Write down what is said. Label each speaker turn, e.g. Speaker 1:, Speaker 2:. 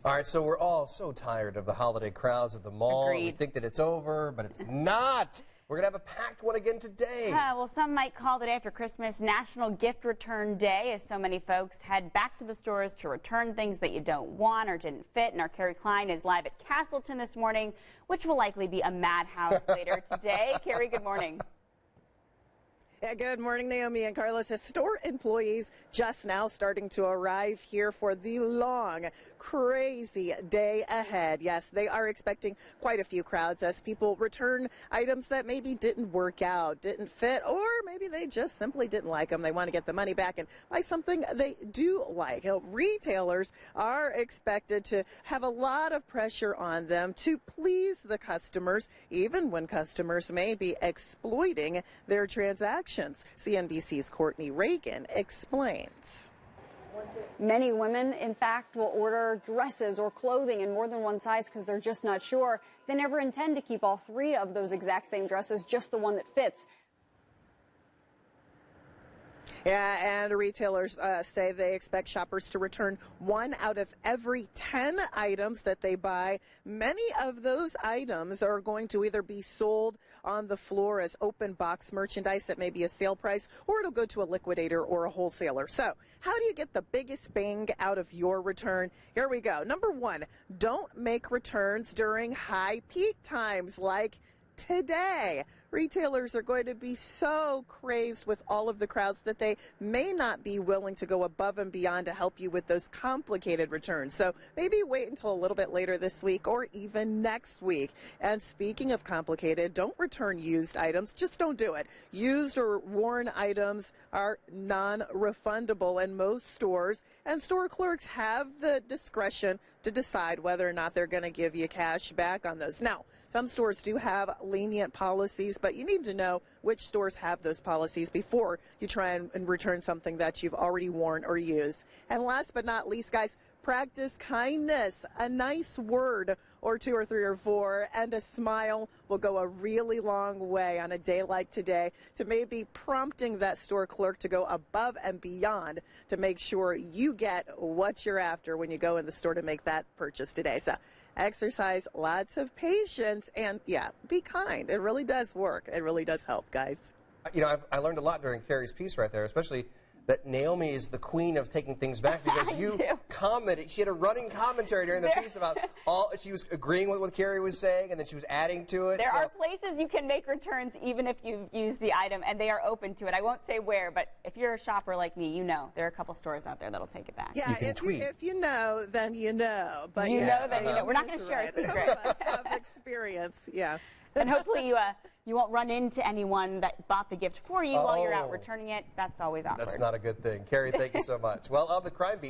Speaker 1: All right, so we're all so tired of the holiday crowds at the mall.
Speaker 2: Agreed.
Speaker 1: We think that it's over, but it's not. We're going to have a packed one again today.
Speaker 2: Well, some might call the day after Christmas National Gift Return Day, as so many folks head back to the stores to return things that you don't want or didn't fit. And our Carrie Klein is live at Castleton this morning, which will likely be a madhouse later today. Carrie, good morning.
Speaker 3: Yeah, good morning, Naomi and Carlos. Store employees just now starting to arrive here for the long, crazy day ahead. Yes, they are expecting quite a few crowds as people return items that maybe didn't work out, didn't fit, or maybe they just simply didn't like them. They want to get the money back and buy something they do like. Retailers are expected to have a lot of pressure on them to please the customers, even when customers may be exploiting their transactions. CNBC's Courtney Reagan explains.
Speaker 4: Many women, in fact, will order dresses or clothing in more than one size because they're just not sure. They never intend to keep all three of those exact same dresses, just the one that fits.
Speaker 3: Yeah, and retailers say they expect shoppers to return 1 out of every 10 items that they buy. Many of those items are going to either be sold on the floor as open box merchandise at maybe a sale price, or it'll go to a liquidator or a wholesaler. So how do you get the biggest bang out of your return? Here we go. Number 1, don't make returns during high peak times like today. Retailers are going to be so crazed with all of the crowds that they may not be willing to go above and beyond to help you with those complicated returns. So maybe wait until a little bit later this week or even next week. And speaking of complicated, don't return used items. Just don't do it. Used or worn items are non-refundable in most stores, and store clerks have the discretion to decide whether or not they're going to give you cash back on those. Now, some stores do have lenient policies, but you need to know which stores have those policies before you try and return something that you've already worn or used. And last but not least, guys, practice kindness. A nice word or 2 or 3 or 4 and a smile will go a really long way on a day like today to maybe prompting that store clerk to go above and beyond to make sure you get what you're after when you go in the store to make that purchase today. So exercise lots of patience and, yeah, be kind. It really does work. It really does help, guys.
Speaker 1: You know, I learned a lot during Carrie's piece right there, especially that Naomi is the queen of taking things back because you commented. She had a running commentary during the piece about she was agreeing with what Carrie was saying, and then she was adding to it.
Speaker 2: There are places you can make returns even if you've used the item, and they are open to it. I won't say where, but if you're a shopper like me, you know there are a couple stores out there that'll take it back.
Speaker 3: Yeah, if you know, then you know. But
Speaker 2: you know, then you know. We're not going to share a secret.
Speaker 3: Of experience, yeah.
Speaker 2: And hopefully you won't run into anyone that bought the gift for you while you're out returning it. That's always awkward.
Speaker 1: That's not a good thing. Carrie, thank you so much. Well, on the crime beat.